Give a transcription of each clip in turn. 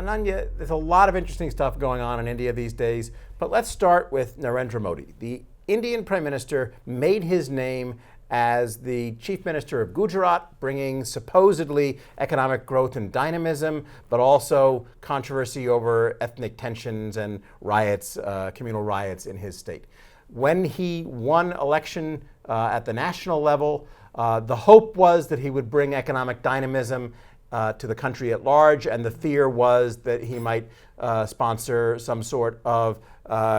Ananya, there's a lot of interesting stuff going on in India these days, but let's start with Narendra Modi. The Indian Prime Minister made his name as the Chief Minister of Gujarat, bringing supposedly economic growth and dynamism, but also controversy over ethnic tensions and riots, communal riots in his state. When he won election at the national level, the hope was that he would bring economic dynamism to the country at large, and the fear was that he might sponsor some sort of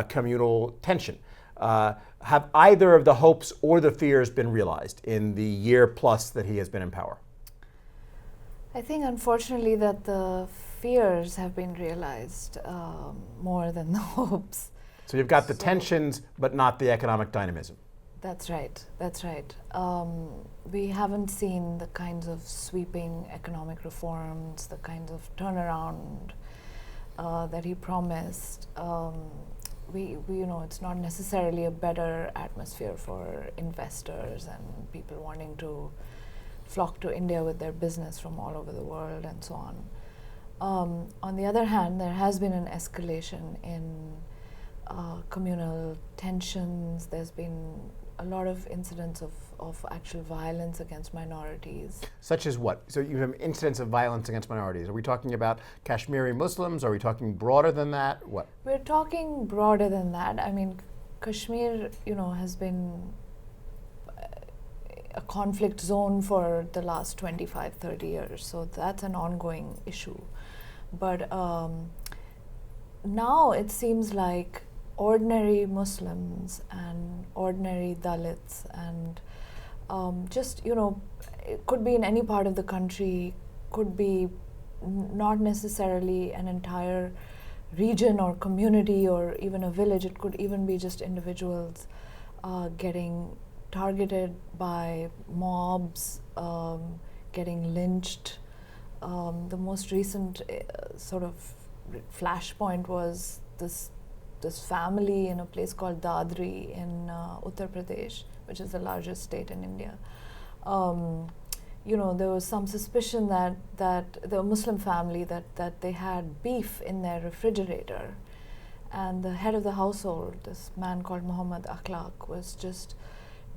communal tension. Have either of the hopes or the fears been realized in the year plus that he has been in power? I think, unfortunately, that the fears have been realized more than the hopes. So you've got the tensions, but not the economic dynamism. That's right. That's right. We haven't seen the kinds of sweeping economic reforms, the kinds of turnaround that he promised. It's not necessarily a better atmosphere for investors and people wanting to flock to India with their business from all over the world and so on. On the other hand, there has been an escalation in communal tensions. There's been a lot of incidents of actual violence against minorities. Such as what? So you have incidents of violence against minorities. Are we talking about Kashmiri Muslims? Are we talking broader than that? What? We're talking broader than that. I mean, Kashmir, has been a conflict zone for the last 25, 30 years. So that's an ongoing issue. But now it seems like ordinary Muslims and ordinary Dalits and it could be in any part of the country, could be not necessarily an entire region or community or even a village. It could even be just individuals getting targeted by mobs, getting lynched. The most recent sort of flashpoint was this family in a place called Dadri in Uttar Pradesh, which is the largest state in India. There was some suspicion that the Muslim family that they had beef in their refrigerator, and the head of the household, this man called Muhammad Akhlaq, was just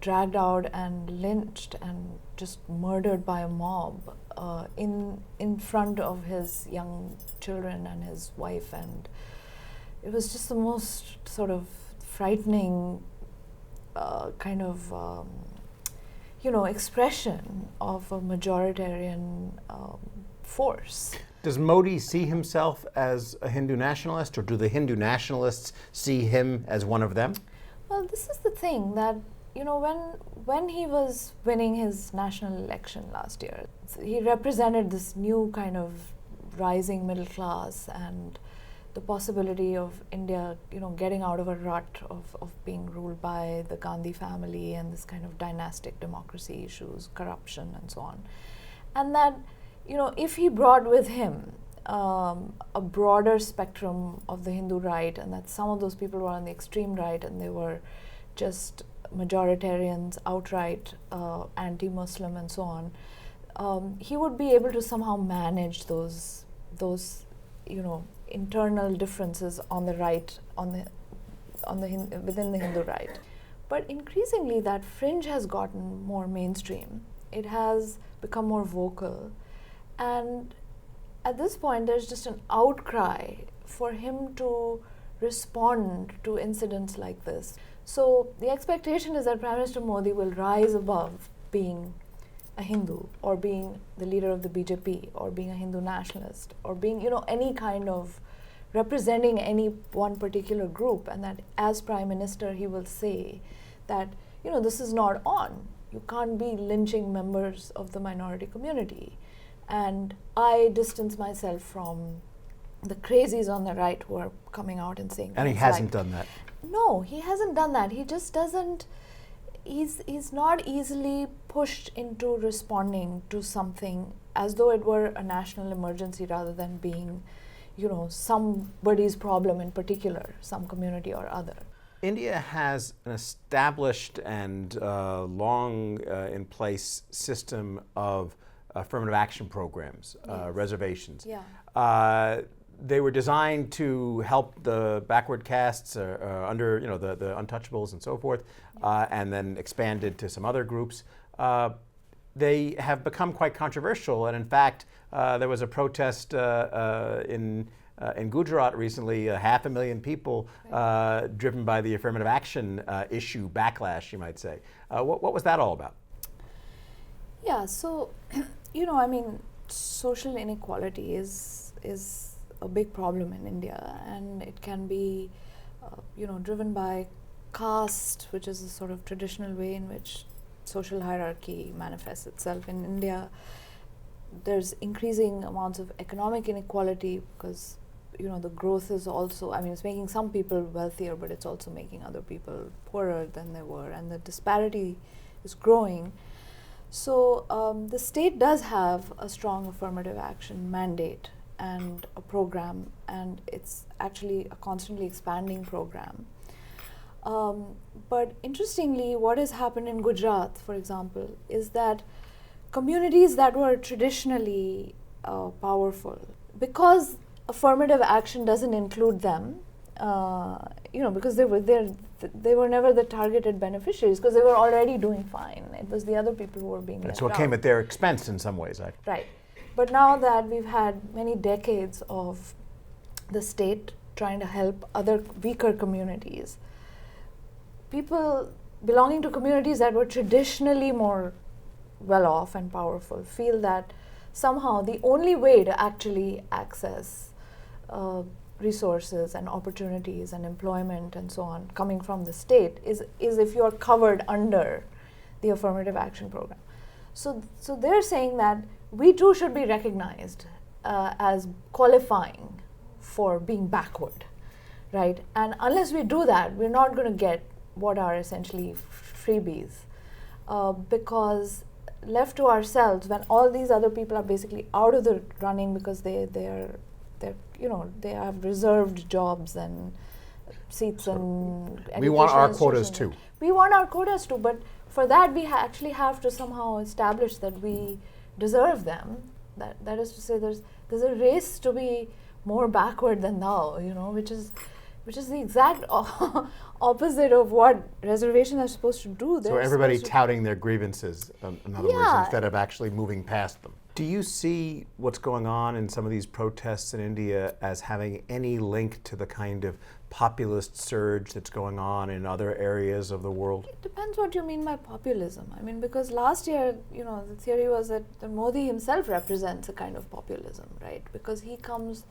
dragged out and lynched and just murdered by a mob in front of his young children and his wife, and it was just the most sort of frightening expression of a majoritarian force. Does Modi see himself as a Hindu nationalist, or do the Hindu nationalists see him as one of them? Well, this is the thing that, when he was winning his national election last year, he represented this new kind of rising middle class and the possibility of India, getting out of a rut of being ruled by the Gandhi family and this kind of dynastic democracy issues, corruption and so on. And that, if he brought with him a broader spectrum of the Hindu right, and that some of those people were on the extreme right and they were just majoritarians, outright anti-Muslim and so on, he would be able to somehow manage those internal differences on the right, within the Hindu right. But increasingly that fringe has gotten more mainstream. It has become more vocal. And at this point there's just an outcry for him to respond to incidents like this. So the expectation is that Prime Minister Modi will rise above being a Hindu or being the leader of the BJP or being a Hindu nationalist or being, any kind of representing any one particular group, and that as Prime Minister he will say that, this is not on. You can't be lynching members of the minority community. And I distance myself from the crazies on the right who are coming out and saying. And he hasn't done that. No, he hasn't done that. He just doesn't. He's not easily pushed into responding to something as though it were a national emergency rather than being, somebody's problem in particular, some community or other. India has an established and long in place system of affirmative action programs, Yes. reservations. Yeah. they were designed to help the backward castes under, the untouchables and so forth, and then expanded to some other groups. They have become quite controversial, and in fact, there was a protest in Gujarat recently, 500,000 people, driven by the affirmative action issue backlash, you might say. What was that all about? Yeah, so, social inequality is a big problem in India, and it can be, driven by caste, which is a sort of traditional way in which social hierarchy manifests itself in India. There's increasing amounts of economic inequality because, the growth is also, it's making some people wealthier, but it's also making other people poorer than they were, and the disparity is growing. So the state does have a strong affirmative action mandate and a program, and it's actually a constantly expanding program. But interestingly, what has happened in Gujarat, for example, is that communities that were traditionally powerful, because affirmative action doesn't include them, because they were never the targeted beneficiaries because they were already doing fine. It was the other people who were being left So it came at their expense in some ways, right? Right. But now that we've had many decades of the state trying to help other weaker communities, people belonging to communities that were traditionally more well-off and powerful feel that somehow the only way to actually access resources and opportunities and employment and so on coming from the state is if you're covered under the affirmative action program. So they're saying that we too should be recognized as qualifying for being backward, right? And unless we do that, we're not going to get what are essentially freebies, because left to ourselves, when all these other people are basically out of the running because they have reserved jobs and seats and we want our quotas too. We want our quotas too, but for that we actually have to somehow establish that we deserve them. That is to say, there's a race to be more backward than thou, which is the exact opposite of what reservations are supposed to do. So everybody touting their grievances, in other words, instead of actually moving past them. Do you see what's going on in some of these protests in India as having any link to the kind of populist surge that's going on in other areas of the world? It depends what you mean by populism. Because last year, the theory was that Modi himself represents a kind of populism, right? Because he comes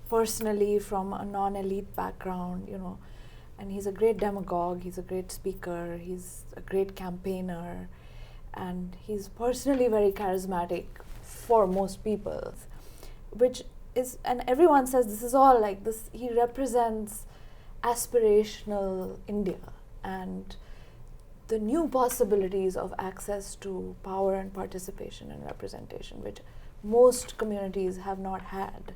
personally from a non-elite background, and he's a great demagogue, he's a great speaker, he's a great campaigner, and he's personally very charismatic for most people, which is, and everyone says this is all like this, he represents aspirational India and the new possibilities of access to power and participation and representation, which most communities have not had.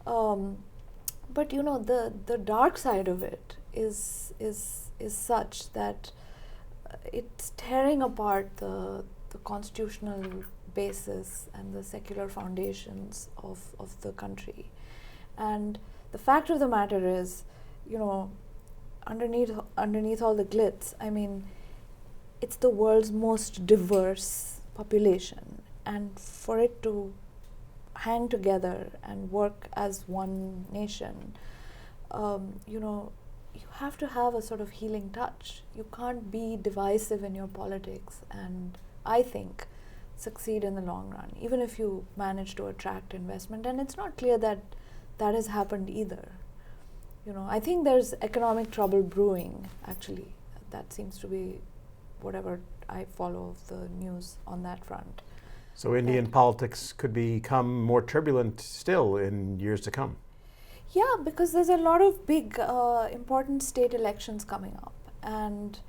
But the dark side of it is such that it's tearing apart the constitutional basis and the secular foundations of the country. And the fact of the matter is, underneath all the glitz, it's the world's most diverse population, and for it to hang together and work as one nation, you have to have a sort of healing touch. You can't be divisive in your politics and, I think, succeed in the long run, even if you manage to attract investment. And it's not clear that that has happened either. I think there's economic trouble brewing, actually. That seems to be whatever I follow of the news on that front. So Indian politics could become more turbulent still in years to come. Yeah, because there's a lot of big, important state elections coming up. And,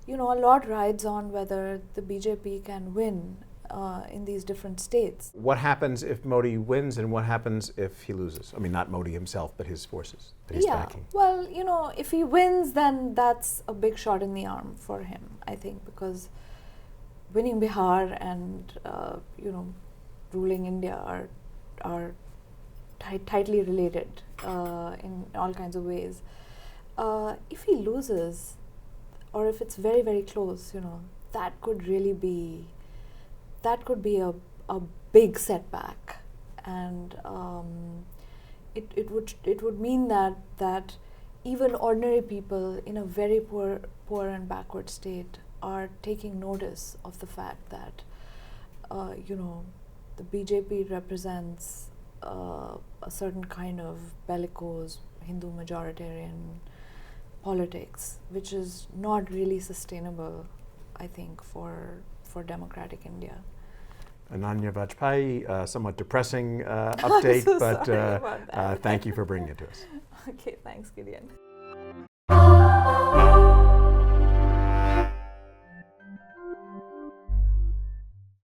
a lot rides on whether the BJP can win in these different states. What happens if Modi wins, and what happens if he loses? Not Modi himself, but his forces that he's backing. Well, if he wins, then that's a big shot in the arm for him, I think, because winning Bihar and ruling India are tightly related in all kinds of ways. If he loses, or if it's very, very close, that could really be, a big setback, and it would mean that even ordinary people in a very poor and backward state are taking notice of the fact that the BJP represents a certain kind of bellicose Hindu majoritarian politics, which is not really sustainable, I think, for democratic India. Ananya Vajpeyi, somewhat depressing update, so but sorry about that. thank you for bringing it to us. Okay, thanks, Gideon.